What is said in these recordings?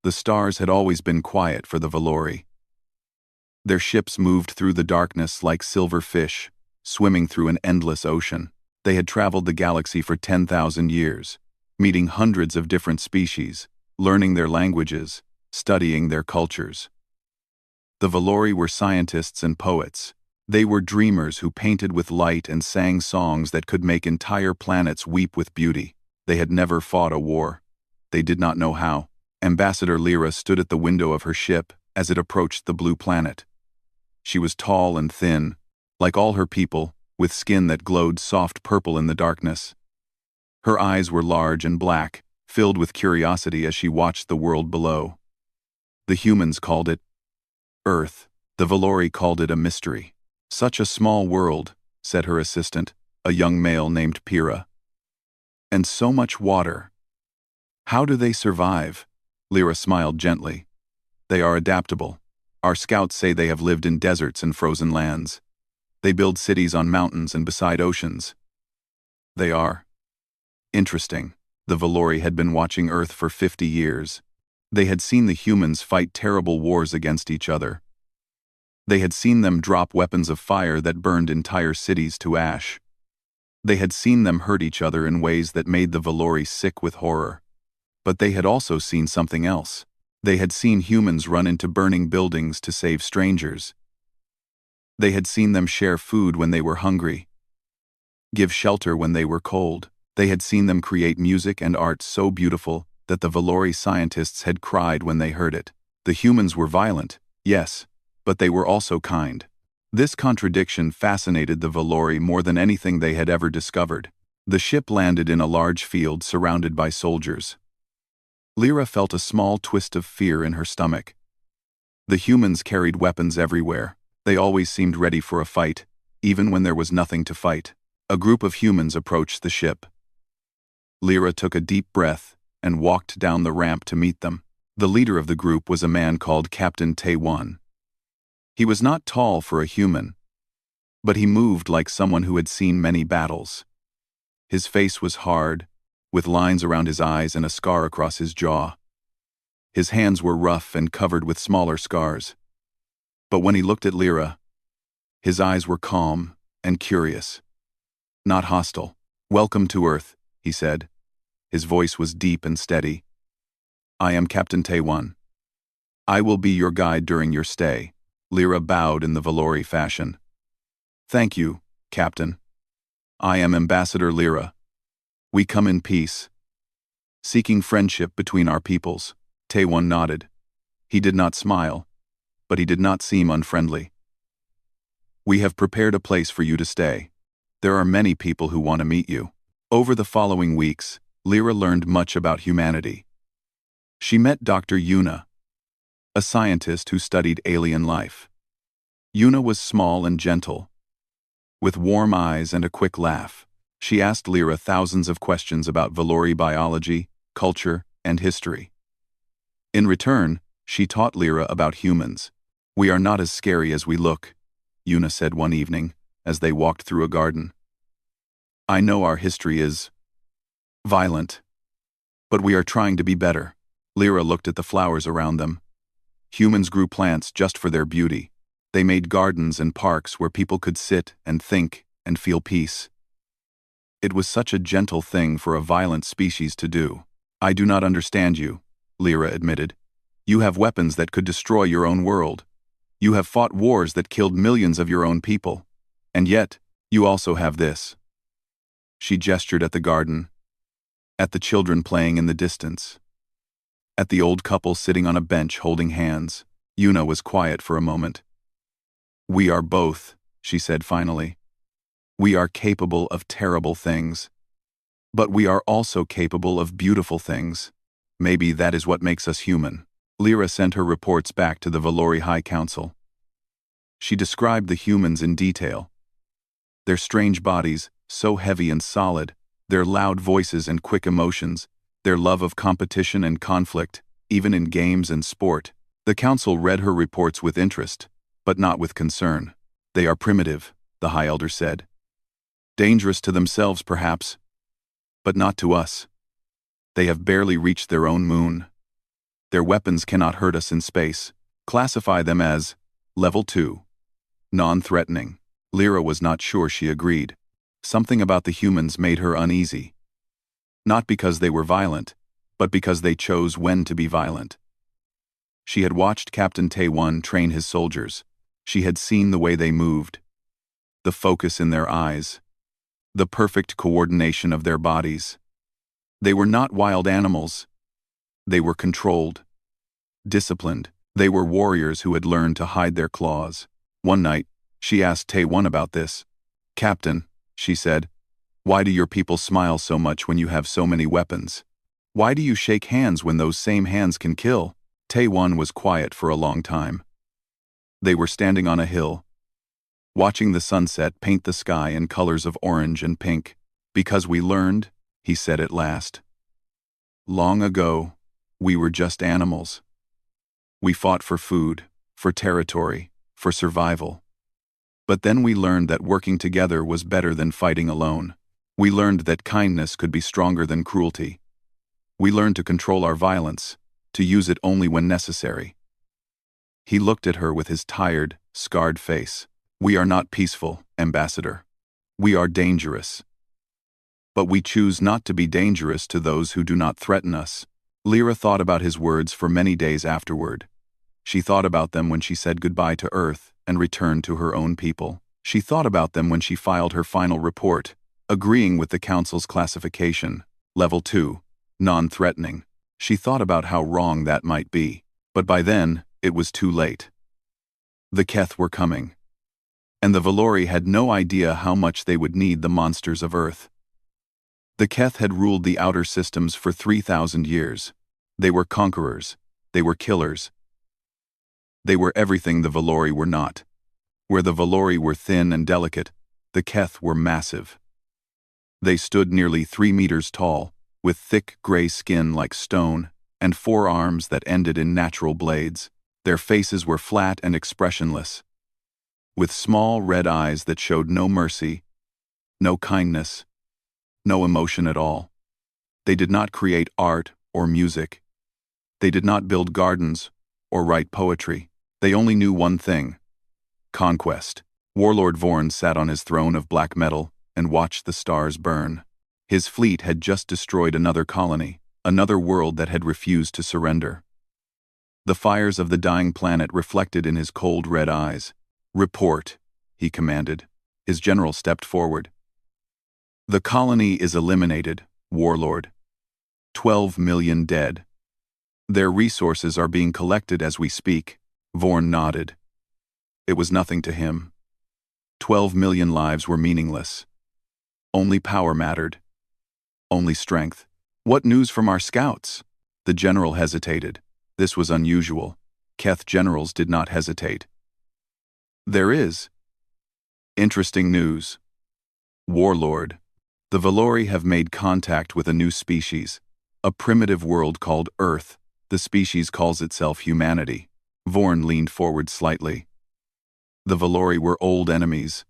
The stars had always been quiet for the Valori. Their ships moved through the darkness like silver fish, swimming through an endless ocean. They had traveled the galaxy for 10,000 years, meeting hundreds of different species, learning their languages, studying their cultures. The Valori were scientists and poets. They were dreamers who painted with light and sang songs that could make entire planets weep with beauty. They had never fought a war. They did not know how. Ambassador Lyra stood at the window of her ship as it approached the blue planet. She was tall and thin, like all her people, with skin that glowed soft purple in the darkness. Her eyes were large and black, filled with curiosity as she watched the world below. The humans called it Earth. The Valori called it a mystery. "Such a small world," said her assistant, a young male named Pyrrha. "And so much water. How do they survive?" Lyra smiled gently. "They are adaptable. Our scouts say they have lived in deserts and frozen lands. They build cities on mountains and beside oceans. They are interesting." The Valori had been watching Earth for 50 years. They had seen the humans fight terrible wars against each other. They had seen them drop weapons of fire that burned entire cities to ash. They had seen them hurt each other in ways that made the Valori sick with horror. But they had also seen something else. They had seen humans run into burning buildings to save strangers. They had seen them share food when they were hungry, give shelter when they were cold. They had seen them create music and art so beautiful that the Valori scientists had cried when they heard it. The humans were violent, yes, but they were also kind. This contradiction fascinated the Valori more than anything they had ever discovered. The ship landed in a large field surrounded by soldiers. Lyra felt a small twist of fear in her stomach. The humans carried weapons everywhere. They always seemed ready for a fight, even when there was nothing to fight. A group of humans approached the ship. Lyra took a deep breath and walked down the ramp to meet them. The leader of the group was a man called Captain Taewon. He was not tall for a human, but he moved like someone who had seen many battles. His face was hard, with lines around his eyes and a scar across his jaw. His hands were rough and covered with smaller scars. But when he looked at Lyra, his eyes were calm and curious, not hostile. "Welcome to Earth," he said. His voice was deep and steady. "I am Captain Taewon. I will be your guide during your stay." Lyra bowed in the Valori fashion. "Thank you, Captain. I am Ambassador Lyra. We come in peace, seeking friendship between our peoples." Taewon nodded. He did not smile, but he did not seem unfriendly. "We have prepared a place for you to stay. There are many people who want to meet you." Over the following weeks, Lyra learned much about humanity. She met Dr. Yuna, a scientist who studied alien life. Yuna was small and gentle, with warm eyes and a quick laugh. She asked Lyra thousands of questions about Valori biology, culture, and history. In return, she taught Lyra about humans. "We are not as scary as we look," Yuna said one evening, as they walked through a garden. "I know our history is violent, but we are trying to be better." Lyra looked at the flowers around them. Humans grew plants just for their beauty. They made gardens and parks where people could sit and think and feel peace. It was such a gentle thing for a violent species to do. "I do not understand you," Lyra admitted. "You have weapons that could destroy your own world. You have fought wars that killed millions of your own people. And yet, you also have this." She gestured at the garden, at the children playing in the distance, at the old couple sitting on a bench holding hands. Yuna was quiet for a moment. "We are both," she said finally. "We are capable of terrible things. But we are also capable of beautiful things. Maybe that is what makes us human." Lyra sent her reports back to the Valori High Council. She described the humans in detail. Their strange bodies, so heavy and solid, their loud voices and quick emotions, their love of competition and conflict, even in games and sport. The council read her reports with interest, but not with concern. "They are primitive," the High Elder said. "Dangerous to themselves, perhaps, but not to us. They have barely reached their own moon. Their weapons cannot hurt us in space. Classify them as Level 2. Non-threatening. Lyra was not sure she agreed. Something about the humans made her uneasy. Not because they were violent, but because they chose when to be violent. She had watched Captain Tae-won train his soldiers. She had seen the way they moved, the focus in their eyes, the perfect coordination of their bodies. They were not wild animals. They were controlled, disciplined. They were warriors who had learned to hide their claws. One night, she asked Tae-won about this. "Captain," she said, "why do your people smile so much when you have so many weapons? Why do you shake hands when those same hands can kill?" Tae-won was quiet for a long time. They were standing on a hill, watching the sunset paint the sky in colors of orange and pink. "Because we learned," he said at last. "Long ago, we were just animals. We fought for food, for territory, for survival. But then we learned that working together was better than fighting alone. We learned that kindness could be stronger than cruelty. We learned to control our violence, to use it only when necessary." He looked at her with his tired, scarred face. "We are not peaceful, Ambassador. We are dangerous. But we choose not to be dangerous to those who do not threaten us." Lyra thought about his words for many days afterward. She thought about them when she said goodbye to Earth and returned to her own people. She thought about them when she filed her final report, agreeing with the Council's classification, Level 2, non-threatening. She thought about how wrong that might be. But by then, it was too late. The Keth were coming. And the Valori had no idea how much they would need the monsters of Earth. The Keth had ruled the outer systems for 3,000 years. They were conquerors. They were killers. They were everything the Valori were not. Where the Valori were thin and delicate, the Keth were massive. They stood nearly 3 meters tall, with thick gray skin like stone, and 4 arms that ended in natural blades. Their faces were flat and expressionless, with small red eyes that showed no mercy, no kindness, no emotion at all. They did not create art or music. They did not build gardens or write poetry. They only knew one thing: conquest. Warlord Vorn sat on his throne of black metal and watched the stars burn. His fleet had just destroyed another colony, another world that had refused to surrender. The fires of the dying planet reflected in his cold red eyes. "Report," he commanded. His general stepped forward. "The colony is eliminated, Warlord. 12 million dead. Their resources are being collected as we speak." Vorn nodded. It was nothing to him. 12 million lives were meaningless. Only power mattered. Only strength. "What news from our scouts?" The general hesitated. This was unusual. Keth generals did not hesitate. "There is interesting news. Warlord, the Valori have made contact with a new species, a primitive world called Earth. The species calls itself humanity." Vorn leaned forward slightly. The Valori were old enemies,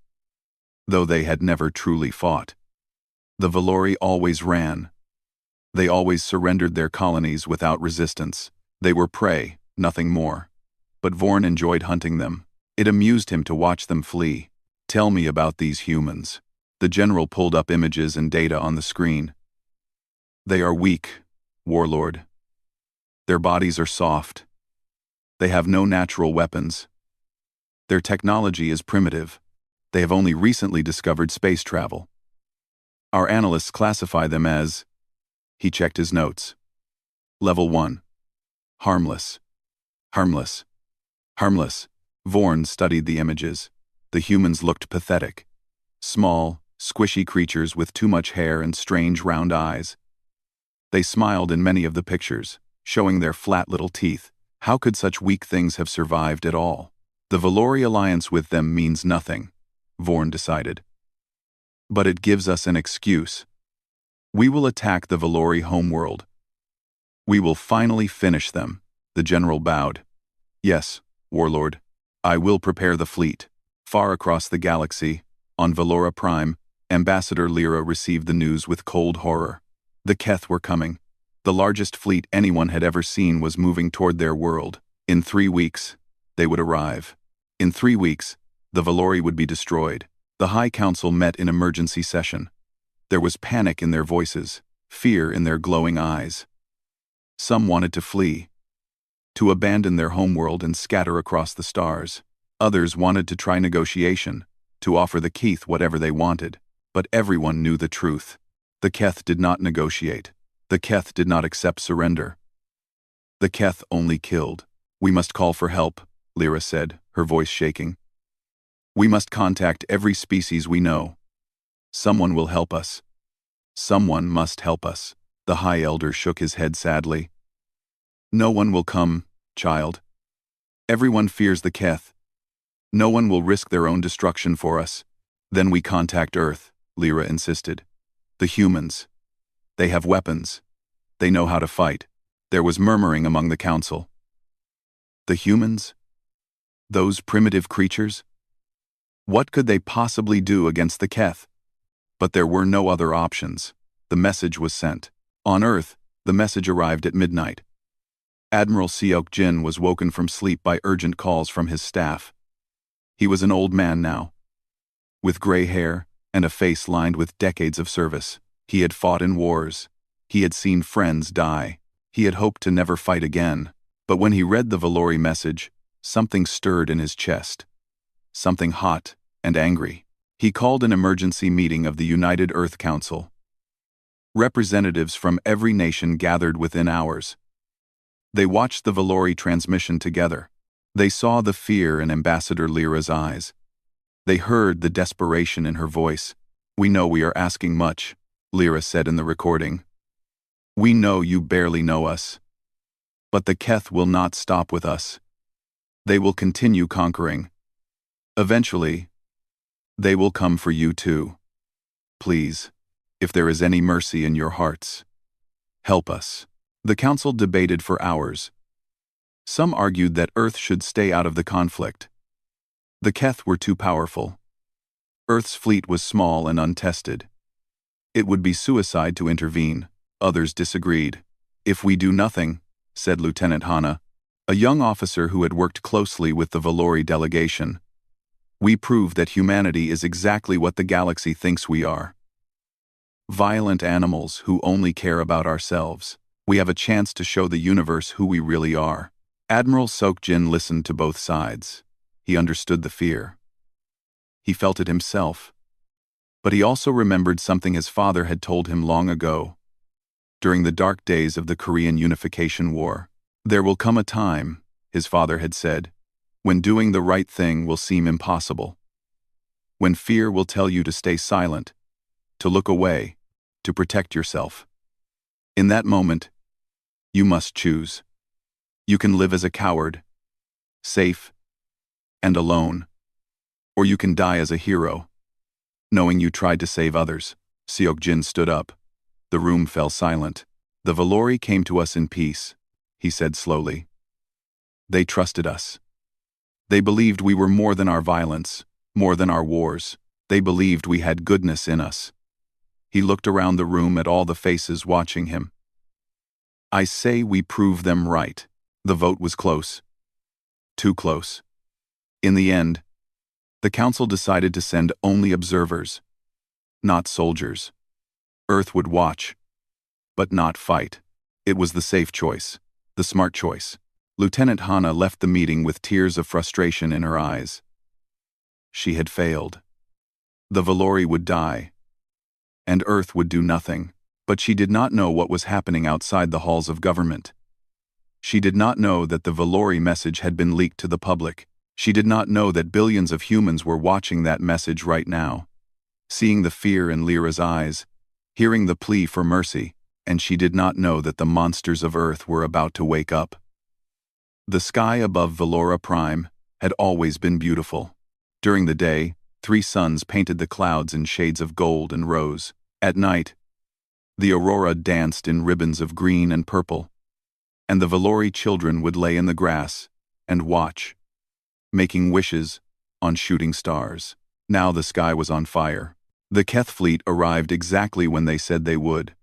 though they had never truly fought. The Valori always ran. They always surrendered their colonies without resistance. They were prey, nothing more. But Vorn enjoyed hunting them. It amused him to watch them flee. "Tell me about these humans." The general pulled up images and data on the screen. "They are weak, Warlord. Their bodies are soft. They have no natural weapons. Their technology is primitive. They have only recently discovered space travel. Our analysts classify them as..." He checked his notes. "Level 1. Harmless. Harmless. Harmless." Vorn studied the images. The humans looked pathetic. Small, squishy creatures with too much hair and strange round eyes. They smiled in many of the pictures, showing their flat little teeth. How could such weak things have survived at all? The Valori alliance with them means nothing, Vorn decided. But it gives us an excuse. We will attack the Valori homeworld. We will finally finish them. The general bowed. "Yes, Warlord. I will prepare the fleet." Far across the galaxy, on Valora Prime, Ambassador Lyra received the news with cold horror. The Keth were coming. The largest fleet anyone had ever seen was moving toward their world. In 3 weeks, they would arrive. In 3 weeks, the Valori would be destroyed. The High Council met in emergency session. There was panic in their voices, fear in their glowing eyes. Some wanted to flee, to abandon their homeworld and scatter across the stars. Others wanted to try negotiation, to offer the Keith whatever they wanted. But everyone knew the truth. The Keth did not negotiate. The Keth did not accept surrender. The Keth only killed. "We must call for help," Lyra said, her voice shaking. "We must contact every species we know. Someone will help us. Someone must help us." The High Elder shook his head sadly. "No one will come, child. Everyone fears the Keth. No one will risk their own destruction for us." "Then we contact Earth," Lyra insisted. "The humans. They have weapons. They know how to fight." There was murmuring among the council. The humans? Those primitive creatures? What could they possibly do against the Keth? But there were no other options. The message was sent. On Earth, the message arrived at midnight. Admiral Seok Jin was woken from sleep by urgent calls from his staff. He was an old man now, with gray hair and a face lined with decades of service. He had fought in wars. He had seen friends die. He had hoped to never fight again. But when he read the Valori message, something stirred in his chest. Something hot and angry. He called an emergency meeting of the United Earth Council. Representatives from every nation gathered within hours. They watched the Valori transmission together. They saw the fear in Ambassador Lyra's eyes. They heard the desperation in her voice. "We know we are asking much," Lyra said in the recording. "We know you barely know us. But the Keth will not stop with us. They will continue conquering. Eventually, they will come for you too. Please, if there is any mercy in your hearts, help us." The council debated for hours. Some argued that Earth should stay out of the conflict. The Keth were too powerful. Earth's fleet was small and untested. It would be suicide to intervene. Others disagreed. "If we do nothing," said Lieutenant Hanna, a young officer who had worked closely with the Valori delegation, "we prove that humanity is exactly what the galaxy thinks we are. Violent animals who only care about ourselves. We have a chance to show the universe who we really are." Admiral Seok-jin listened to both sides. He understood the fear. He felt it himself. But he also remembered something his father had told him long ago. During the dark days of the Korean Unification War, "There will come a time," his father had said, "when doing the right thing will seem impossible. When fear will tell you to stay silent, to look away, to protect yourself. In that moment, you must choose. You can live as a coward, safe and alone, or you can die as a hero, knowing you tried to save others." Seok-jin stood up. The room fell silent. "The Valori came to us in peace," he said slowly. "They trusted us. They believed we were more than our violence, more than our wars. They believed we had goodness in us." He looked around the room at all the faces watching him. "I say we prove them right." The vote was close. Too close. In the end, the council decided to send only observers, not soldiers. Earth would watch, but not fight. It was the safe choice, the smart choice. Lieutenant Hanna left the meeting with tears of frustration in her eyes. She had failed. The Valori would die, and Earth would do nothing. But she did not know what was happening outside the halls of government. She did not know that the Valori message had been leaked to the public. She did not know that billions of humans were watching that message right now, seeing the fear in Lyra's eyes, hearing the plea for mercy, and she did not know that the monsters of Earth were about to wake up. The sky above Valora Prime had always been beautiful. During the day, 3 suns painted the clouds in shades of gold and rose. At night, the aurora danced in ribbons of green and purple, and the Valori children would lay in the grass and watch, making wishes on shooting stars. Now the sky was on fire. The Keth fleet arrived exactly when they said they would.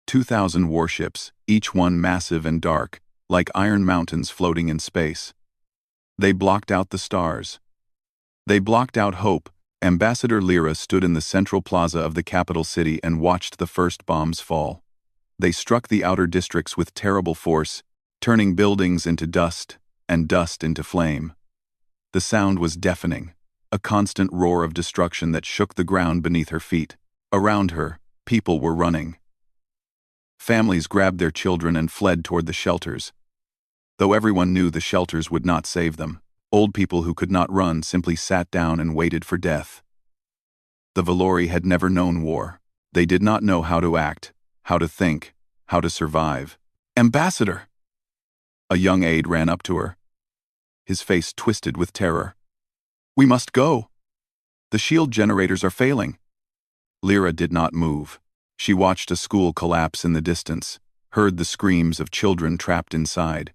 2,000 warships, each one massive and dark, like iron mountains floating in space. They blocked out the stars. They blocked out hope. Ambassador Lyra stood in the central plaza of the capital city and watched the first bombs fall. They struck the outer districts with terrible force, turning buildings into dust and dust into flame. The sound was deafening, a constant roar of destruction that shook the ground beneath her feet. Around her, people were running. Families grabbed their children and fled toward the shelters. Though everyone knew the shelters would not save them, old people who could not run simply sat down and waited for death. The Valori had never known war. They did not know how to act, how to think, how to survive. "Ambassador!" A young aide ran up to her, his face twisted with terror. "We must go. The shield generators are failing." Lyra did not move. She watched a school collapse in the distance, heard the screams of children trapped inside.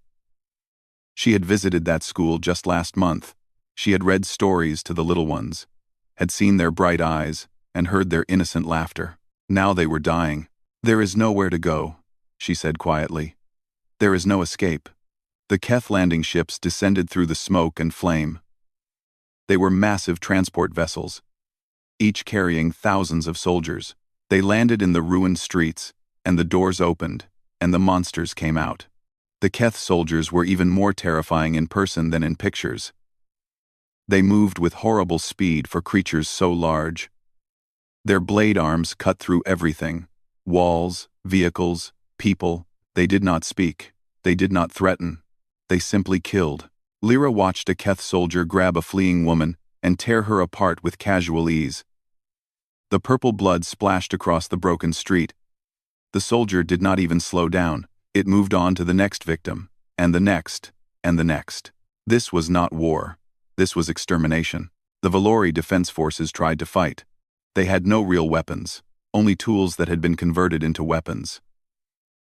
She had visited that school just last month. She had read stories to the little ones, had seen their bright eyes, and heard their innocent laughter. Now they were dying. "There is nowhere to go," she said quietly. "There is no escape." The Keth landing ships descended through the smoke and flame. They were massive transport vessels, each carrying thousands of soldiers. They landed in the ruined streets, and the doors opened, and the monsters came out. The Keth soldiers were even more terrifying in person than in pictures. They moved with horrible speed for creatures so large. Their blade arms cut through everything: walls, vehicles, people. They did not speak. They did not threaten. They simply killed. Lyra watched a Keth soldier grab a fleeing woman and tear her apart with casual ease. The purple blood splashed across the broken street. The soldier did not even slow down. It moved on to the next victim, and the next, and the next. This was not war. This was extermination. The Valori defense forces tried to fight. They had no real weapons, only tools that had been converted into weapons.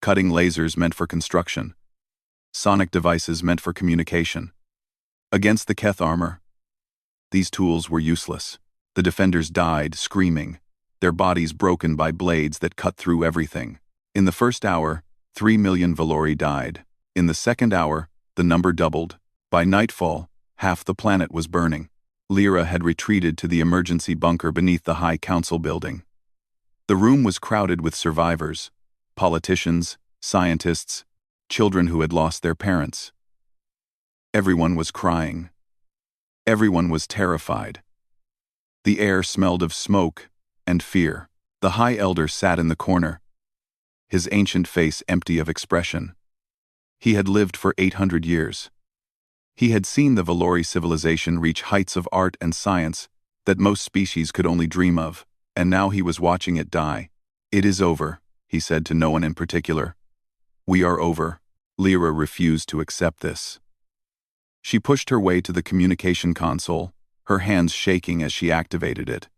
Cutting lasers meant for construction. Sonic devices meant for communication. Against the Keth armor, these tools were useless. The defenders died, screaming, their bodies broken by blades that cut through everything. In the first hour, 3 million Valori died. In the second hour, the number doubled. By nightfall, half the planet was burning. Lyra had retreated to the emergency bunker beneath the High Council building. The room was crowded with survivors, politicians, scientists, children who had lost their parents. Everyone was crying. Everyone was terrified. The air smelled of smoke and fear. The High Elder sat in the corner, his ancient face empty of expression. He had lived for 800 years. He had seen the Valori civilization reach heights of art and science that most species could only dream of, and now he was watching it die. "It is over," he said to no one in particular. "We are over." Lyra refused to accept this. She pushed her way to the communication console, her hands shaking as she activated it.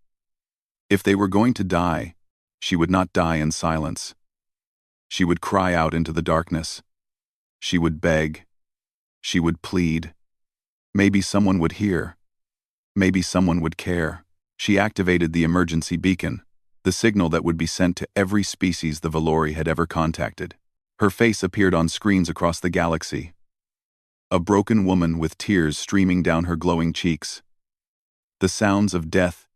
If they were going to die, she would not die in silence. She would cry out into the darkness. She would beg. She would plead. Maybe someone would hear. Maybe someone would care. She activated the emergency beacon, the signal that would be sent to every species the Valori had ever contacted. Her face appeared on screens across the galaxy. A broken woman with tears streaming down her glowing cheeks. The sounds of death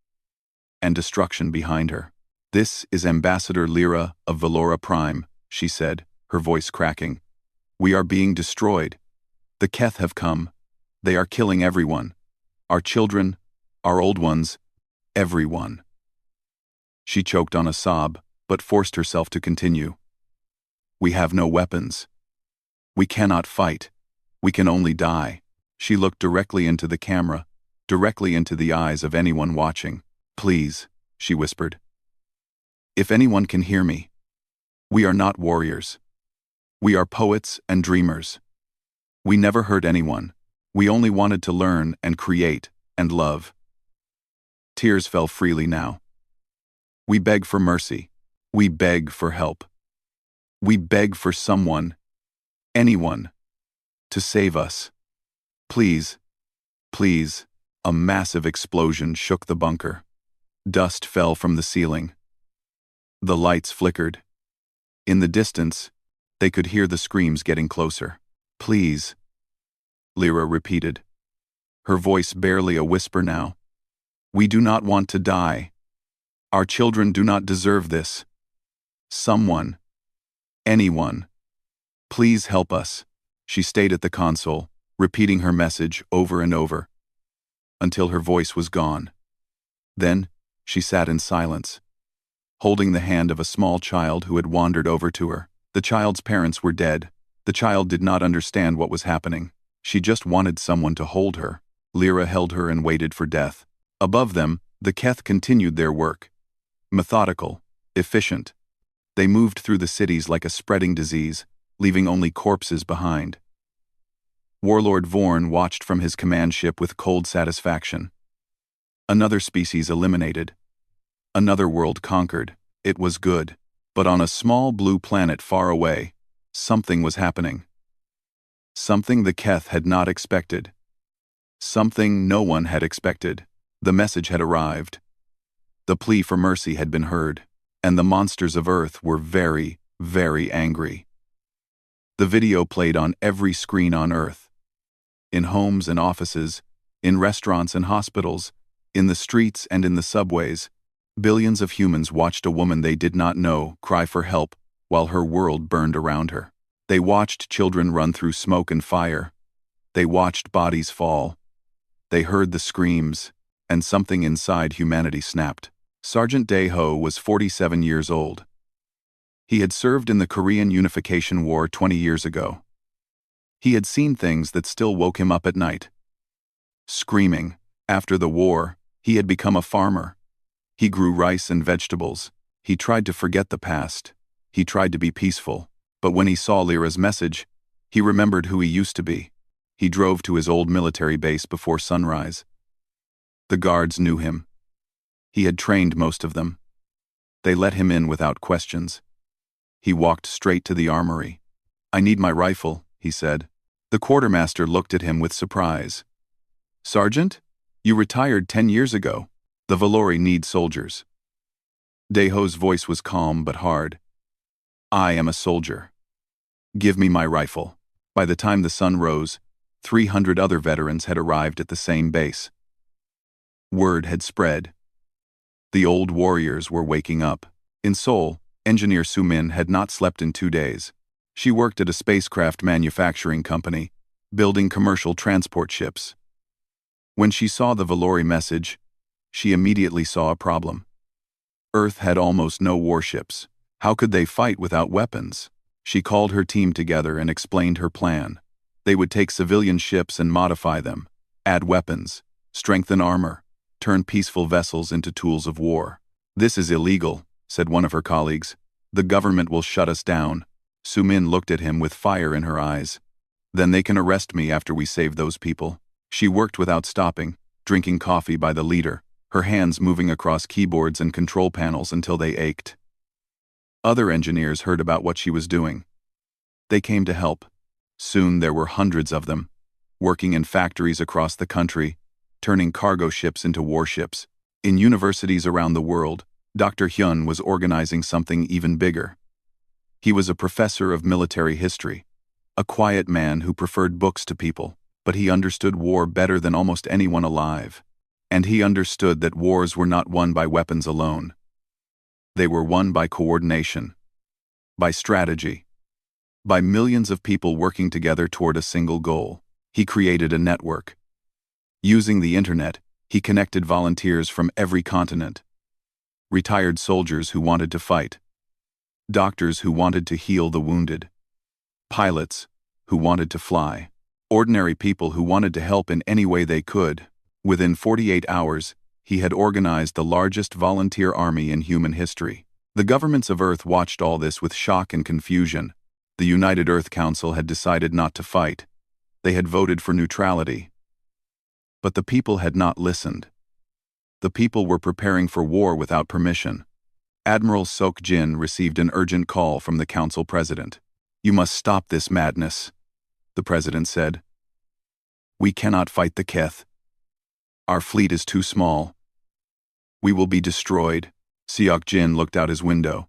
and destruction behind her. "This is Ambassador Lyra of Valora Prime," she said, her voice cracking. "We are being destroyed. The Keth have come. They are killing everyone. Our children, our old ones, everyone." She choked on a sob, but forced herself to continue. "We have no weapons. We cannot fight. We can only die." She looked directly into the camera, directly into the eyes of anyone watching. "Please," she whispered. "If anyone can hear me, we are not warriors. We are poets and dreamers. We never hurt anyone. We only wanted to learn and create and love." Tears fell freely now. "We beg for mercy. We beg for help. We beg for someone, anyone, to save us. Please, please." A massive explosion shook the bunker. Dust fell from the ceiling. The lights flickered. In the distance, they could hear the screams getting closer. "Please," Lyra repeated, her voice barely a whisper now. "We do not want to die. Our children do not deserve this. Someone, anyone, please help us." She stayed at the console, repeating her message over and over, until her voice was gone. Then, she sat in silence, holding the hand of a small child who had wandered over to her. The child's parents were dead. The child did not understand what was happening. She just wanted someone to hold her. Lyra held her and waited for death. Above them, the Keth continued their work. Methodical, efficient. They moved through the cities like a spreading disease, leaving only corpses behind. Warlord Vorn watched from his command ship with cold satisfaction. Another species eliminated. Another world conquered. It was good. But on a small blue planet far away, something was happening. Something the Keth had not expected. Something no one had expected. The message had arrived. The plea for mercy had been heard, and the monsters of Earth were very, very angry. The video played on every screen on Earth. In homes and offices, in restaurants and hospitals, in the streets and in the subways, billions of humans watched a woman they did not know cry for help while her world burned around her. They watched children run through smoke and fire. They watched bodies fall. They heard the screams, and something inside humanity snapped. Sergeant Dae-ho was 47 years old. He had served in the Korean Unification War 20 years ago. He had seen things that still woke him up at night. Screaming. After the war, he had become a farmer. He grew rice and vegetables. He tried to forget the past. He tried to be peaceful. But when he saw Lyra's message, he remembered who he used to be. He drove to his old military base before sunrise. The guards knew him. He had trained most of them. They let him in without questions. He walked straight to the armory. "I need my rifle," he said. The quartermaster looked at him with surprise. "Sergeant, you retired 10 years ago. The Valori need soldiers." Dae-ho's voice was calm but hard. "I am a soldier. Give me my rifle." By the time the sun rose, 300 other veterans had arrived at the same base. Word had spread. The old warriors were waking up. In Seoul, engineer Soo-min had not slept in 2 days. She worked at a spacecraft manufacturing company, building commercial transport ships. When she saw the Valori message, she immediately saw a problem. Earth had almost no warships. How could they fight without weapons? She called her team together and explained her plan. They would take civilian ships and modify them, add weapons, strengthen armor, turn peaceful vessels into tools of war. "This is illegal," said one of her colleagues. "The government will shut us down." Soo-min looked at him with fire in her eyes. "Then they can arrest me after we save those people." She worked without stopping, drinking coffee by the liter, her hands moving across keyboards and control panels until they ached. Other engineers heard about what she was doing. They came to help. Soon there were hundreds of them, working in factories across the country, turning cargo ships into warships. In universities around the world, Dr. Hyun was organizing something even bigger. He was a professor of military history, a quiet man who preferred books to people, but he understood war better than almost anyone alive. And he understood that wars were not won by weapons alone. They were won by coordination, by strategy, by millions of people working together toward a single goal. He created a network. Using the internet, he connected volunteers from every continent. Retired soldiers who wanted to fight. Doctors who wanted to heal the wounded. Pilots who wanted to fly. Ordinary people who wanted to help in any way they could. Within 48 hours, he had organized the largest volunteer army in human history. The governments of Earth watched all this with shock and confusion. The United Earth Council had decided not to fight. They had voted for neutrality. But the people had not listened. The people were preparing for war without permission. Admiral Sok-jin received an urgent call from the council president. "You must stop this madness," the president said. "We cannot fight the Keth. Our fleet is too small. We will be destroyed." Seok-jin looked out his window.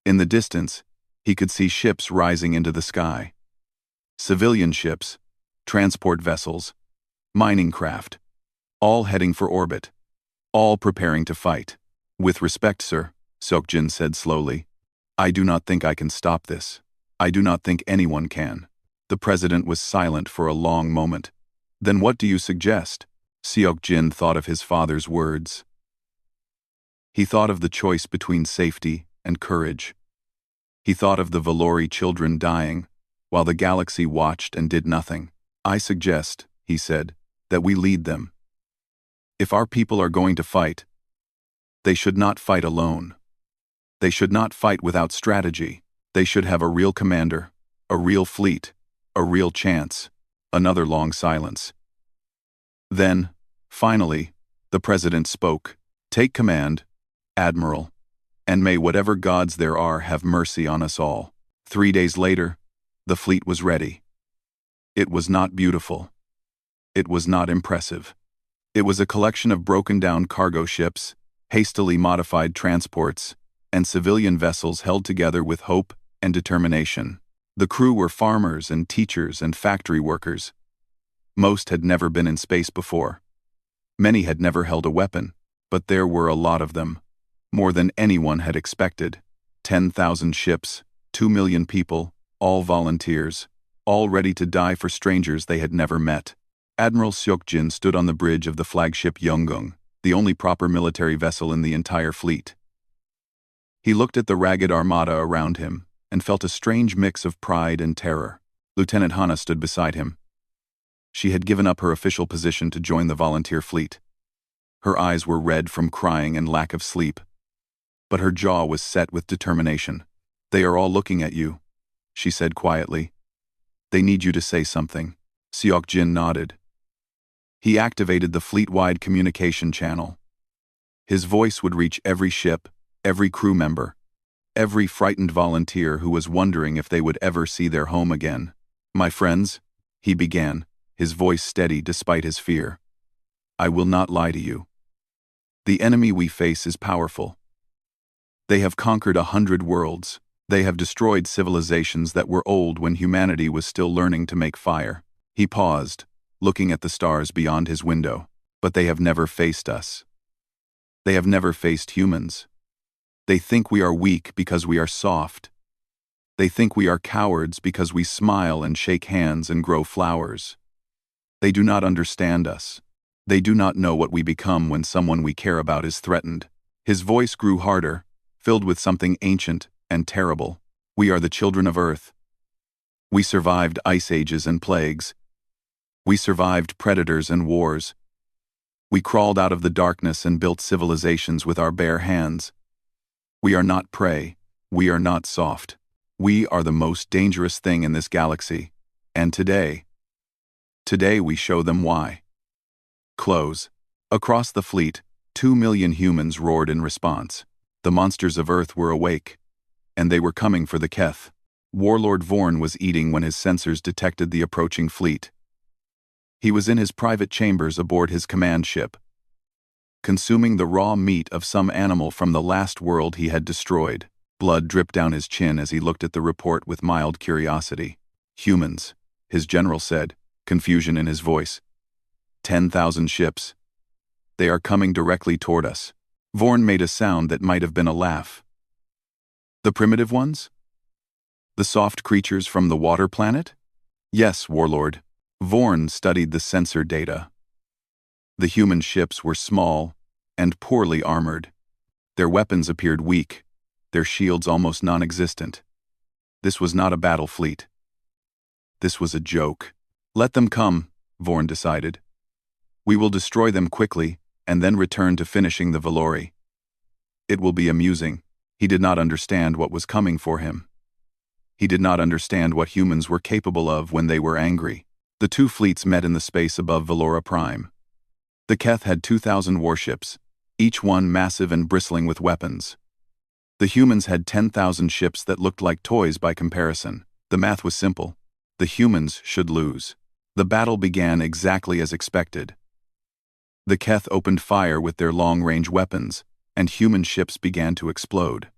In the distance, He could see ships rising into the sky. Civilian ships, transport vessels, mining craft, all heading for orbit, all preparing to fight. With respect, sir, Seokjin said slowly, I do not think I can stop this. I do not think anyone can. The president was silent for a long moment. Then what do you suggest? Seokjin thought of his father's words. He thought of the choice between safety and courage. He thought of the Valori children dying, while the galaxy watched and did nothing. I suggest, he said, that we lead them. If our people are going to fight, they should not fight alone. They should not fight without strategy. They should have a real commander, a real fleet, a real chance. Another long silence. Then, finally, the president spoke. Take command, Admiral, and may whatever gods there are have mercy on us all. 3 days later, the fleet was ready. It was not beautiful. It was not impressive. It was a collection of broken-down cargo ships, hastily modified transports, and civilian vessels held together with hope and determination. The crew were farmers and teachers and factory workers. Most had never been in space before. Many had never held a weapon, but there were a lot of them. More than anyone had expected. 10,000 ships, 2 million people, all volunteers, all ready to die for strangers they had never met. Admiral Seokjin stood on the bridge of the flagship Yeongung, the only proper military vessel in the entire fleet. He looked at the ragged armada around him and felt a strange mix of pride and terror. Lieutenant Hana stood beside him. She had given up her official position to join the volunteer fleet. Her eyes were red from crying and lack of sleep, but her jaw was set with determination. They are all looking at you, she said quietly. They need you to say something. Seokjin nodded. He activated the fleet-wide communication channel. His voice would reach every ship, every crew member, every frightened volunteer who was wondering if they would ever see their home again. My friends, he began, his voice steady despite his fear. I will not lie to you. The enemy we face is powerful. They have conquered 100 worlds. They have destroyed civilizations that were old when humanity was still learning to make fire. He paused, looking at the stars beyond his window. But they have never faced us. They have never faced humans. They think we are weak because we are soft. They think we are cowards because we smile and shake hands and grow flowers. They do not understand us. They do not know what we become when someone we care about is threatened. His voice grew harder, filled with something ancient and terrible. We are the children of Earth. We survived ice ages and plagues. We survived predators and wars. We crawled out of the darkness and built civilizations with our bare hands. We are not prey. We are not soft. We are the most dangerous thing in this galaxy. And today we show them why. Close. Across the fleet, 2 million humans roared in response. The monsters of Earth were awake, and they were coming for the Keth. Warlord Vorn was eating when his sensors detected the approaching fleet. He was in his private chambers aboard his command ship, consuming the raw meat of some animal from the last world he had destroyed. Blood dripped down his chin as he looked at the report with mild curiosity. Humans, his general said, confusion in his voice. 10,000 ships. They are coming directly toward us. Vorn made a sound that might have been a laugh. The primitive ones? The soft creatures from the water planet? Yes, Warlord. Vorn studied the sensor data. The human ships were small and poorly armored. Their weapons appeared weak, their shields almost non-existent. This was not a battle fleet. This was a joke. Let them come, Vorn decided. We will destroy them quickly and then return to finishing the Valori. It will be amusing. He did not understand what was coming for him. He did not understand what humans were capable of when they were angry. The two fleets met in the space above Valora Prime. The Keth had 2,000 warships, each one massive and bristling with weapons. The humans had 10,000 ships that looked like toys by comparison. The math was simple. The humans should lose. The battle began exactly as expected. The Keth opened fire with their long-range weapons, and human ships began to explode.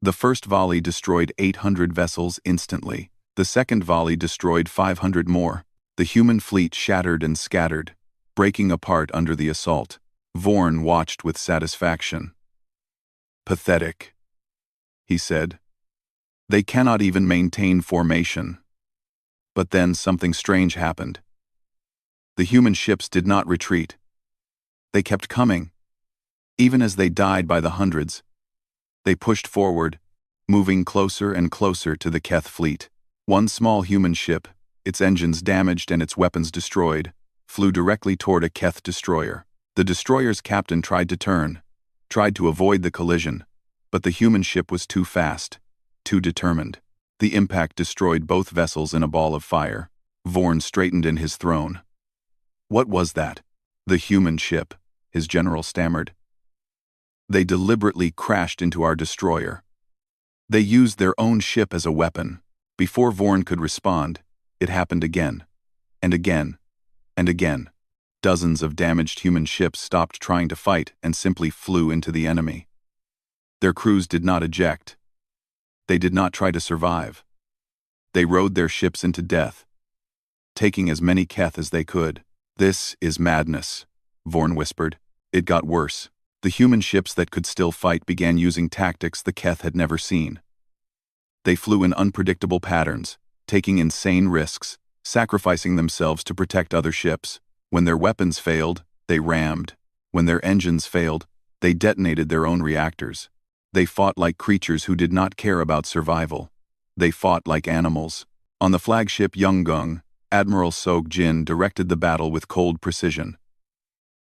The first volley destroyed 800 vessels instantly. The second volley destroyed 500 more. The human fleet shattered and scattered, breaking apart under the assault. Vorn watched with satisfaction. "Pathetic," he said. "They cannot even maintain formation." But then something strange happened. The human ships did not retreat. They kept coming. Even as they died by the hundreds, they pushed forward, moving closer and closer to the Keth fleet. One small human ship, its engines damaged and its weapons destroyed, flew directly toward a Keth destroyer. The destroyer's captain tried to turn, tried to avoid the collision, but the human ship was too fast, too determined. The impact destroyed both vessels in a ball of fire. Vorn straightened in his throne. "What was that?" "The human ship," his general stammered. "They deliberately crashed into our destroyer. They used their own ship as a weapon." Before Vorn could respond, it happened again, and again, and again. Dozens of damaged human ships stopped trying to fight and simply flew into the enemy. Their crews did not eject. They did not try to survive. They rode their ships into death, taking as many Keth as they could. "This is madness," Vorn whispered. It got worse. The human ships that could still fight began using tactics the Keth had never seen. They flew in unpredictable patterns, taking insane risks, sacrificing themselves to protect other ships. When their weapons failed, they rammed. When their engines failed, they detonated their own reactors. They fought like creatures who did not care about survival. They fought like animals. On the flagship Yunggung, Admiral Sog Jin directed the battle with cold precision.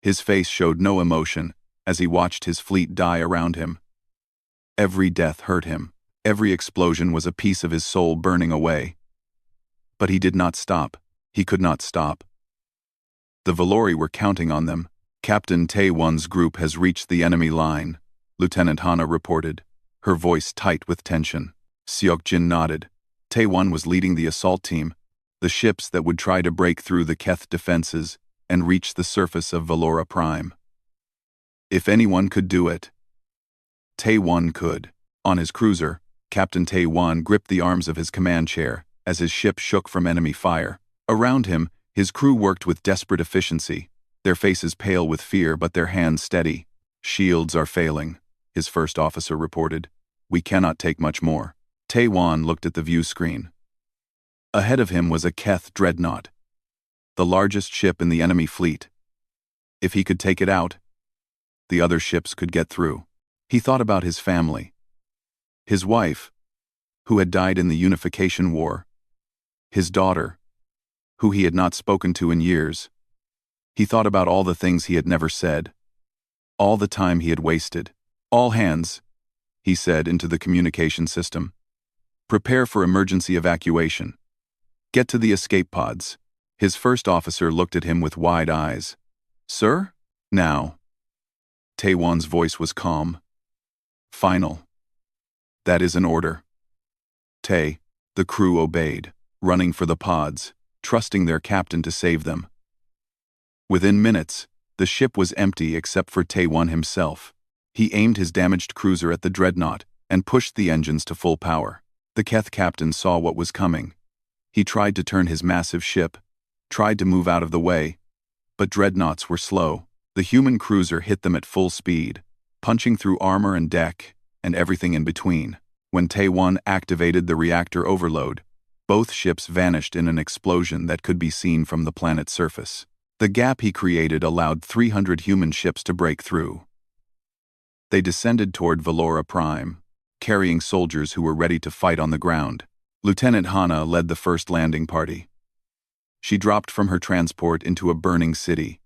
His face showed no emotion as he watched his fleet die around him. Every death hurt him. Every explosion was a piece of his soul burning away. But he did not stop. He could not stop. The Valori were counting on them. "Captain Taewon's group has reached the enemy line," Lieutenant Hana reported, her voice tight with tension. Seokjin nodded. Taewon was leading the assault team, the ships that would try to break through the Keth defenses and reach the surface of Valora Prime. If anyone could do it, Taewon could. On his cruiser, Captain Taewon gripped the arms of his command chair as his ship shook from enemy fire. Around him, his crew worked with desperate efficiency, their faces pale with fear but their hands steady. "Shields are failing," his first officer reported. "We cannot take much more." Taewon looked at the view screen. Ahead of him was a Keth dreadnought, the largest ship in the enemy fleet. If he could take it out, the other ships could get through. He thought about his family. His wife, who had died in the Unification War. His daughter, who he had not spoken to in years. He thought about all the things he had never said. All the time he had wasted. "All hands," he said into the communication system. "Prepare for emergency evacuation. Get to the escape pods." His first officer looked at him with wide eyes. "Sir?" "Now." Taewon's voice was calm. "Final. That is an order." The crew obeyed, running for the pods, trusting their captain to save them. Within minutes, the ship was empty except for Taewon himself. He aimed his damaged cruiser at the dreadnought and pushed the engines to full power. The Keth captain saw what was coming. He tried to turn his massive ship, tried to move out of the way, but dreadnoughts were slow. The human cruiser hit them at full speed, punching through armor and deck, and everything in between. When Taewon activated the reactor overload, both ships vanished in an explosion that could be seen from the planet's surface. The gap he created allowed 300 human ships to break through. They descended toward Valora Prime, carrying soldiers who were ready to fight on the ground. Lieutenant Hana led the first landing party. She dropped from her transport into a burning city,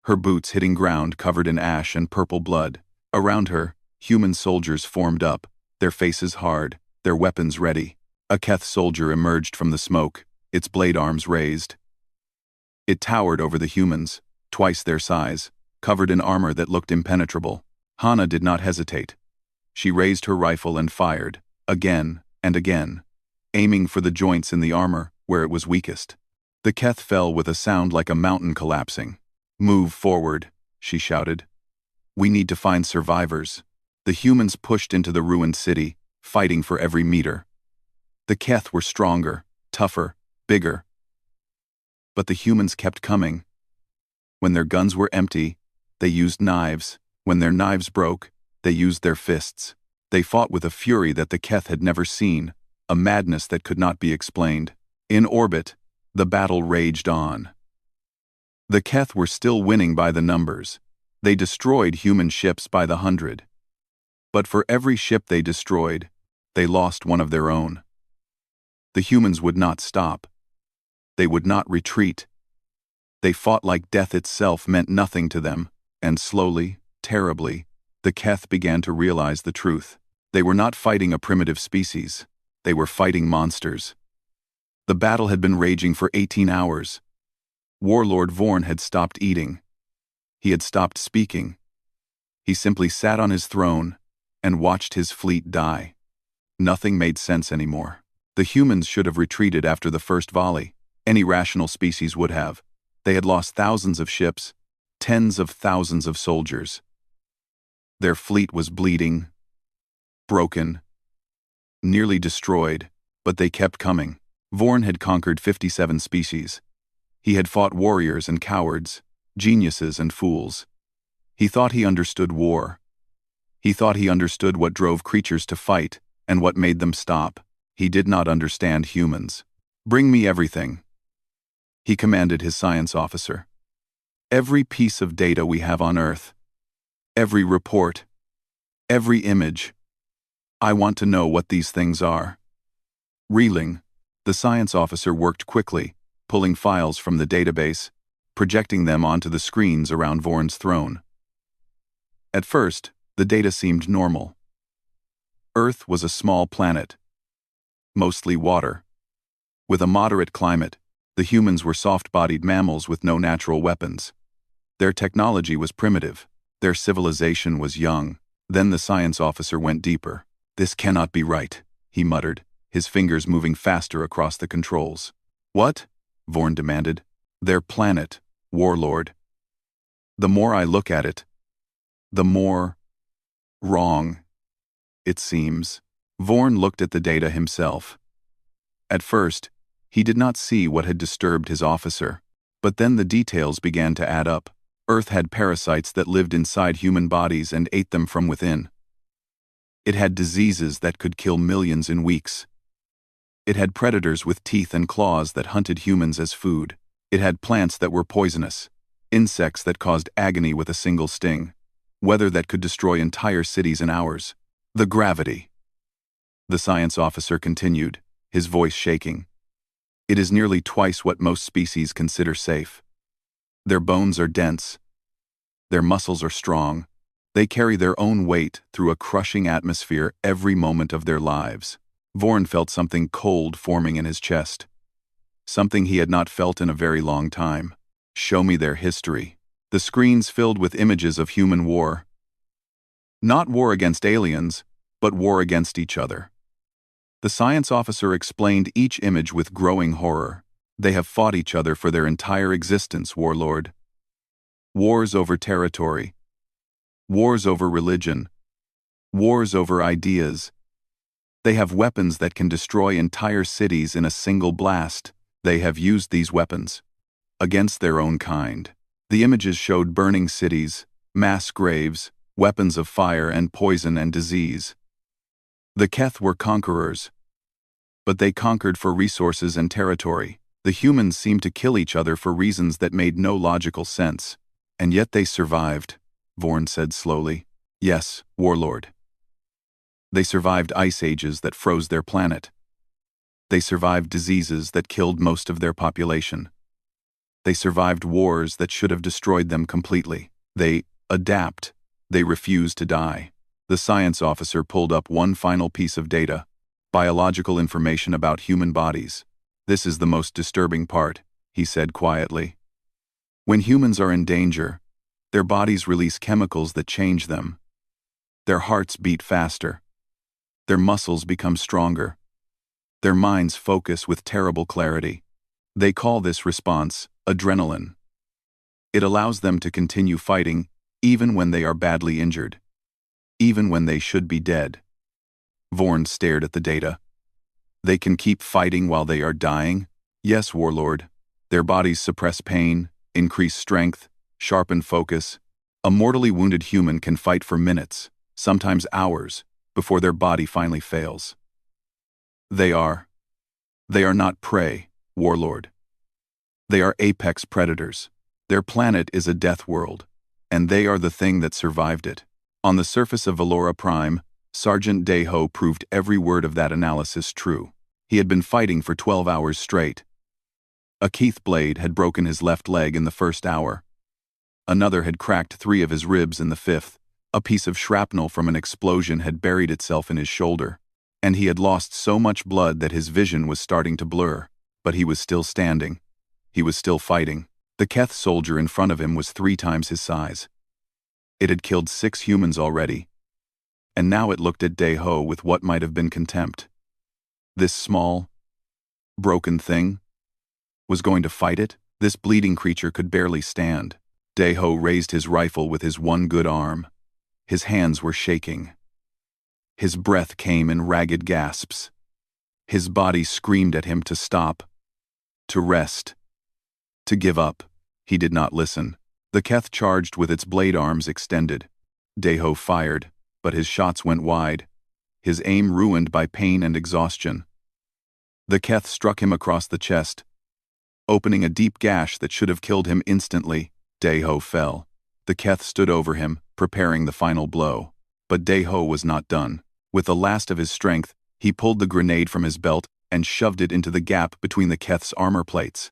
her boots hitting ground covered in ash and purple blood. Around her, human soldiers formed up, their faces hard, their weapons ready. A Keth soldier emerged from the smoke, its blade arms raised. It towered over the humans, twice their size, covered in armor that looked impenetrable. Hana did not hesitate. She raised her rifle and fired, again and again, aiming for the joints in the armor where it was weakest. The Keth fell with a sound like a mountain collapsing. "Move forward," she shouted. "We need to find survivors." The humans pushed into the ruined city, fighting for every meter. The Keth were stronger, tougher, bigger. But the humans kept coming. When their guns were empty, they used knives. When their knives broke, they used their fists. They fought with a fury that the Keth had never seen, a madness that could not be explained. In orbit, the battle raged on. The Keth were still winning by the numbers. They destroyed human ships by the hundred. But for every ship they destroyed, they lost one of their own. The humans would not stop. They would not retreat. They fought like death itself meant nothing to them, and slowly, terribly, the Keth began to realize the truth. They were not fighting a primitive species. They were fighting monsters. The battle had been raging for 18 hours. Warlord Vorn had stopped eating. He had stopped speaking. He simply sat on his throne and watched his fleet die. Nothing made sense anymore. The humans should have retreated after the first volley. Any rational species would have. They had lost thousands of ships, tens of thousands of soldiers. Their fleet was bleeding, broken, nearly destroyed, but they kept coming. Vorn had conquered 57 species. He had fought warriors and cowards, geniuses and fools. He thought he understood war. He thought he understood what drove creatures to fight and what made them stop. He did not understand humans. "Bring me everything," he commanded his science officer. "Every piece of data we have on Earth. Every report. Every image. I want to know what these things are." Reeling, the science officer worked quickly, pulling files from the database, projecting them onto the screens around Vorn's throne. At first, the data seemed normal. Earth was a small planet, mostly water. With a moderate climate, the humans were soft-bodied mammals with no natural weapons. Their technology was primitive. Their civilization was young. Then the science officer went deeper. "This cannot be right," he muttered, his fingers moving faster across the controls. "What?" Vorn demanded. "Their planet, Warlord. The more I look at it, the more wrong it seems." Vorn looked at the data himself. At first, he did not see what had disturbed his officer, but then the details began to add up. Earth had parasites that lived inside human bodies and ate them from within. It had diseases that could kill millions in weeks. It had predators with teeth and claws that hunted humans as food. It had plants that were poisonous, insects that caused agony with a single sting, weather that could destroy entire cities in hours. The gravity. The science officer continued, his voice shaking. "It is nearly twice what most species consider safe. Their bones are dense. Their muscles are strong. They carry their own weight through a crushing atmosphere every moment of their lives." Vorn felt something cold forming in his chest. Something he had not felt in a very long time. "Show me their history." The screens filled with images of human war. Not war against aliens, but war against each other. The science officer explained each image with growing horror. "They have fought each other for their entire existence, Warlord. Wars over territory. Wars over religion. Wars over ideas. They have weapons that can destroy entire cities in a single blast. They have used these weapons against their own kind." The images showed burning cities, mass graves, weapons of fire and poison and disease. The Keth were conquerors, but they conquered for resources and territory. The humans seemed to kill each other for reasons that made no logical sense. "And yet they survived," Vorn said slowly. "Yes, Warlord. They survived ice ages that froze their planet. They survived diseases that killed most of their population. They survived wars that should have destroyed them completely. They adapt. They refuse to die." The science officer pulled up one final piece of data, biological information about human bodies. "This is the most disturbing part," he said quietly. "When humans are in danger, their bodies release chemicals that change them. Their hearts beat faster. Their muscles become stronger. Their minds focus with terrible clarity. They call this response adrenaline. It allows them to continue fighting even when they are badly injured. even when they should be dead. Vorn stared at the data. They can keep fighting while they are dying? Yes, Warlord. Their bodies suppress pain, increase strength, sharpen focus. A mortally wounded human can fight for minutes, sometimes hours, before their body finally fails. They are not prey, Warlord. They are apex predators. Their planet is a death world, and they are the thing that survived it. On the surface of Valora Prime, Sergeant Deho proved every word of that analysis true. He had been fighting for 12 hours straight. A Keith blade had broken his left leg in the first hour. Another had cracked 3 of his ribs in the 5th. A piece of shrapnel from an explosion had buried itself in his shoulder, and he had lost so much blood that his vision was starting to blur. But he was still standing. He was still fighting. The Keth soldier in front of him was 3 times his size. It had killed 6 humans already, and now it looked at Deho with what might have been contempt. This small, broken thing was going to fight it? This bleeding creature could barely stand. Deho raised his rifle with his one good arm. His hands were shaking. His breath came in ragged gasps. His body screamed at him to stop, to rest, to give up. He did not listen. The Keth charged with its blade arms extended. Deho fired, but his shots went wide, his aim ruined by pain and exhaustion. The Keth struck him across the chest, opening a deep gash that should have killed him instantly. Deho fell. The Keth stood over him, preparing the final blow. But Deho was not done. With the last of his strength, he pulled the grenade from his belt and shoved it into the gap between the Keth's armor plates.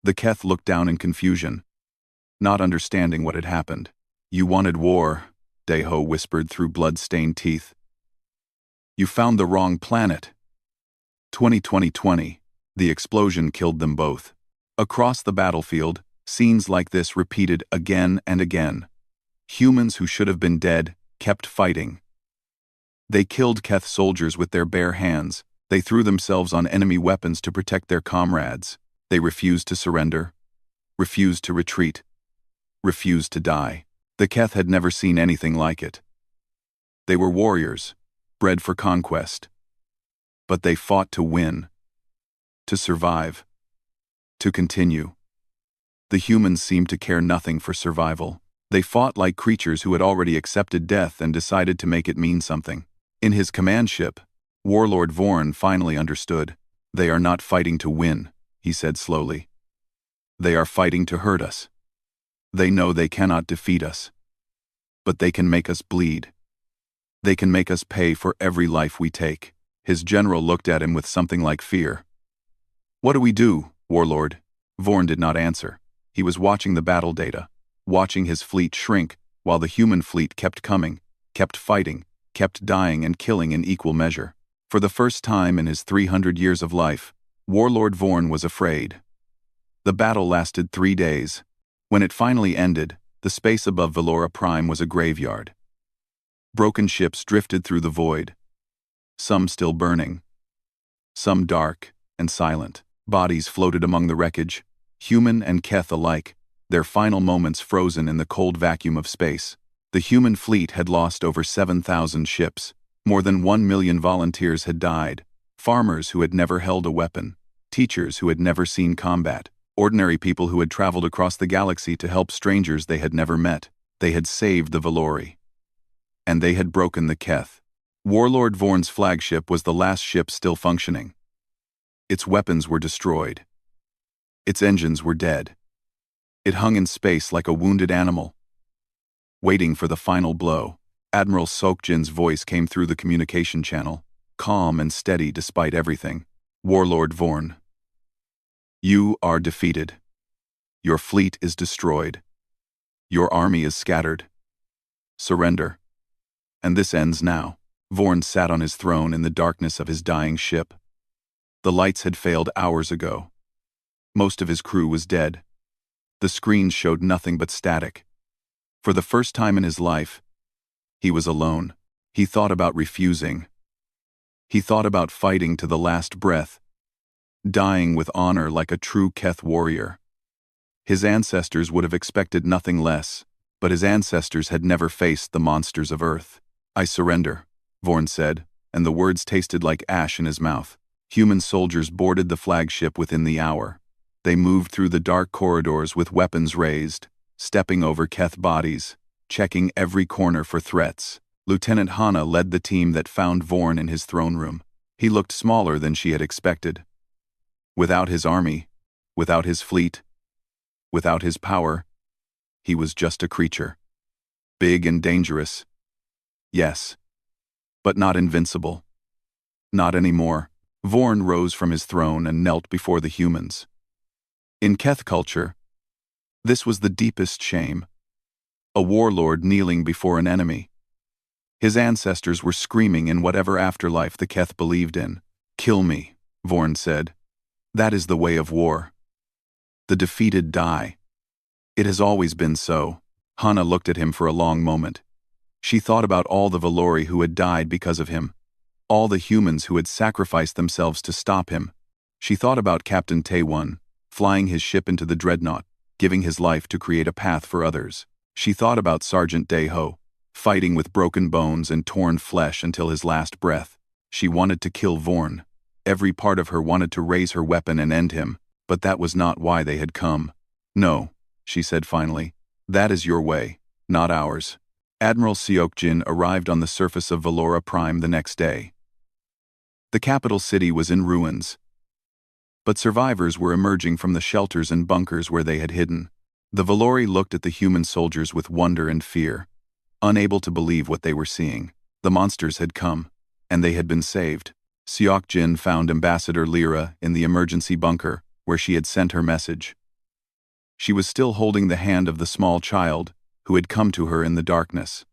The Keth looked down in confusion, not understanding what had happened. "You wanted war," Deho whispered through blood-stained teeth. "You found the wrong planet." 2020. The explosion killed them both. Across the battlefield, scenes like this repeated again and again. Humans who should have been dead kept fighting. They killed Keth soldiers with their bare hands. They threw themselves on enemy weapons to protect their comrades. They refused to surrender, refused to retreat, refused to die. The Keth had never seen anything like it. They were warriors, bred for conquest. But they fought to win, to survive, to continue. The humans seemed to care nothing for survival. They fought like creatures who had already accepted death and decided to make it mean something. In his command ship, Warlord Vorn finally understood. "They are not fighting to win," he said slowly. "They are fighting to hurt us. They know they cannot defeat us. But they can make us bleed. They can make us pay for every life we take." His general looked at him with something like fear. "What do we do, Warlord?" Vorn did not answer. He was watching the battle data, watching his fleet shrink while the human fleet kept coming, kept fighting, kept dying and killing in equal measure. For the first time in his 300 years of life, Warlord Vorn was afraid. The battle lasted 3 days. When it finally ended, the space above Valora Prime was a graveyard. Broken ships drifted through the void, some still burning, some dark and silent. Bodies floated among the wreckage, human and Keth alike, their final moments frozen in the cold vacuum of space. The human fleet had lost over 7,000 ships. More than 1 million volunteers had died. Farmers who had never held a weapon, teachers who had never seen combat, ordinary people who had traveled across the galaxy to help strangers they had never met. They had saved the Valori. And they had broken the Keth. Warlord Vorn's flagship was the last ship still functioning. Its weapons were destroyed. Its engines were dead. It hung in space like a wounded animal, waiting for the final blow. Admiral Sokjin's voice came through the communication channel, calm and steady despite everything. "Warlord Vorn, you are defeated. Your fleet is destroyed. Your army is scattered. Surrender. And this ends now." Vorn sat on his throne in the darkness of his dying ship. The lights had failed hours ago. Most of his crew was dead. The screens showed nothing but static. For the first time in his life, he was alone. He thought about refusing. He thought about fighting to the last breath, dying with honor like a true Keth warrior. His ancestors would have expected nothing less, but his ancestors had never faced the monsters of Earth. I surrender, Vorn said, and the words tasted like ash in his mouth. Human soldiers boarded the flagship within the hour. They moved through the dark corridors with weapons raised, stepping over Keth bodies, checking every corner for threats. Lieutenant Hanna led the team that found Vorn in his throne room. He looked smaller than she had expected. Without his army, without his fleet, without his power, he was just a creature. Big and dangerous. Yes. But not invincible. Not anymore. Vorn rose from his throne and knelt before the humans. In Keth culture, this was the deepest shame. A warlord kneeling before an enemy. His ancestors were screaming in whatever afterlife the Keth believed in. Kill me, Vorn said. That is the way of war. The defeated die. It has always been so. Hanna looked at him for a long moment. She thought about all the Valori who had died because of him. All the humans who had sacrificed themselves to stop him. She thought about Captain Taewon, flying his ship into the dreadnought, giving his life to create a path for others. She thought about Sergeant Daeho, fighting with broken bones and torn flesh until his last breath. She wanted to kill Vorn. Every part of her wanted to raise her weapon and end him, but that was not why they had come. No, she said finally. That is your way, not ours. Admiral Seokjin arrived on the surface of Valora Prime the next day. The capital city was in ruins, but survivors were emerging from the shelters and bunkers where they had hidden. The Valori looked at the human soldiers with wonder and fear, unable to believe what they were seeing. The monsters had come, and they had been saved. Seokjin found Ambassador Lyra in the emergency bunker, where she had sent her message. She was still holding the hand of the small child, who had come to her in the darkness.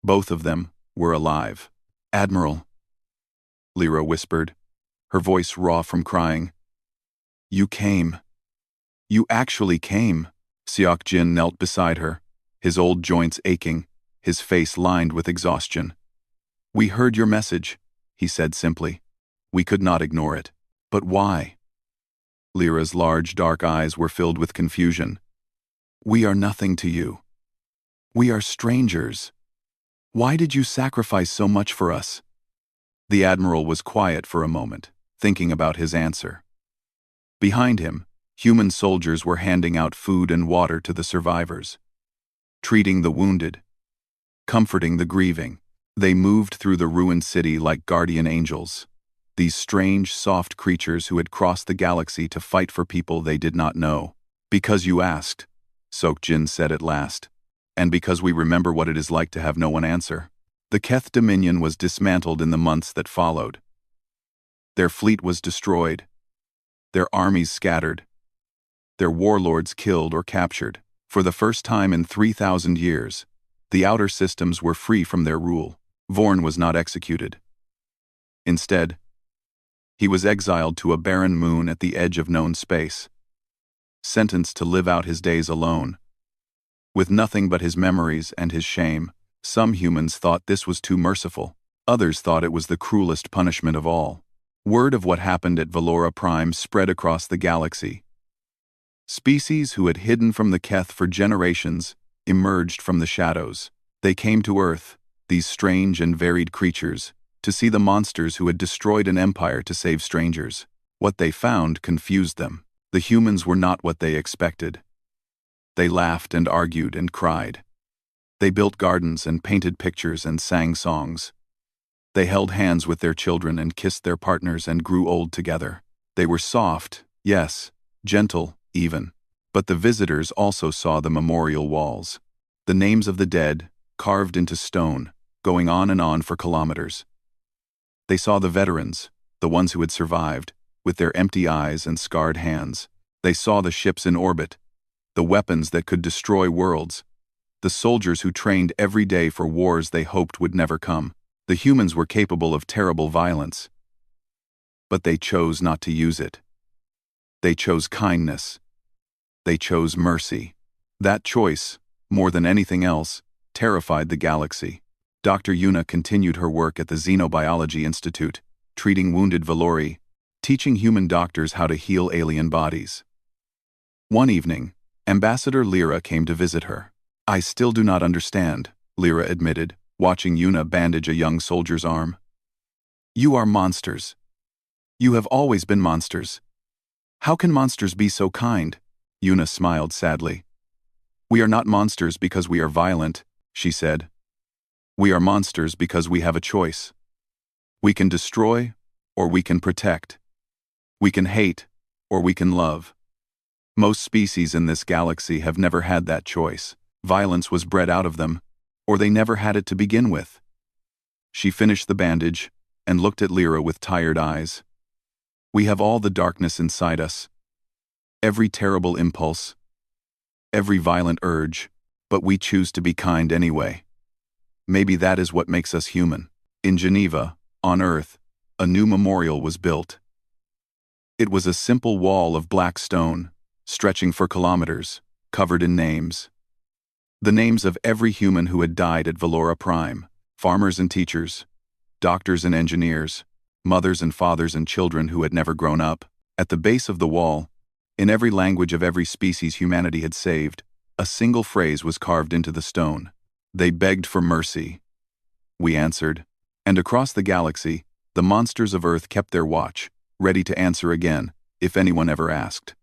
Both of them were alive. Admiral, Lyra whispered, her voice raw from crying. You came. You actually came. Seokjin knelt beside her, his old joints aching, his face lined with exhaustion. We heard your message, he said simply. We could not ignore it. But why? Lyra's large dark eyes were filled with confusion. We are nothing to you. We are strangers. Why did you sacrifice so much for us? The Admiral was quiet for a moment, thinking about his answer. Behind him, human soldiers were handing out food and water to the survivors, treating the wounded, comforting the grieving. They moved through the ruined city like guardian angels, these strange, soft creatures who had crossed the galaxy to fight for people they did not know. Because you asked, Seokjin said at last, and because we remember what it is like to have no one answer. The Keth Dominion was dismantled in the months that followed. Their fleet was destroyed, their armies scattered, their warlords killed or captured. For the first time in 3,000 years, the outer systems were free from their rule. Vorn was not executed. Instead, he was exiled to a barren moon at the edge of known space, sentenced to live out his days alone, with nothing but his memories and his shame. Some humans thought this was too merciful. Others thought it was the cruelest punishment of all. Word of what happened at Valora Prime spread across the galaxy. Species who had hidden from the Keth for generations emerged from the shadows. They came to Earth, these strange and varied creatures, to see the monsters who had destroyed an empire to save strangers. What they found confused them. The humans were not what they expected. They laughed and argued and cried. They built gardens and painted pictures and sang songs. They held hands with their children and kissed their partners and grew old together. They were soft, yes, gentle, even. But the visitors also saw the memorial walls. The names of the dead, carved into stone, going on and on for kilometers. They saw the veterans, the ones who had survived, with their empty eyes and scarred hands. They saw the ships in orbit, the weapons that could destroy worlds, the soldiers who trained every day for wars they hoped would never come. The humans were capable of terrible violence, but they chose not to use it. They chose kindness. They chose mercy. That choice, more than anything else, terrified the galaxy. Dr. Yuna continued her work at the Xenobiology Institute, treating wounded Valori, teaching human doctors how to heal alien bodies. One evening, Ambassador Lyra came to visit her. I still do not understand, Lyra admitted. watching Yuna bandage a young soldier's arm. You are monsters. You have always been monsters. How can monsters be so kind? Yuna smiled sadly. We are not monsters because we are violent, she said. We are monsters because we have a choice. We can destroy, or we can protect. We can hate, or we can love. Most species in this galaxy have never had that choice. Violence was bred out of them, or they never had it to begin with. She finished the bandage and looked at Lyra with tired eyes. We have all the darkness inside us. Every terrible impulse, every violent urge, but we choose to be kind anyway. Maybe that is what makes us human. In Geneva, on Earth, a new memorial was built. It was a simple wall of black stone, stretching for kilometers, covered in names. The names of every human who had died at Valora Prime, farmers and teachers, doctors and engineers, mothers and fathers and children who had never grown up. At the base of the wall, in every language of every species humanity had saved, a single phrase was carved into the stone. They begged for mercy. We answered. And across the galaxy, the monsters of Earth kept their watch, ready to answer again, if anyone ever asked.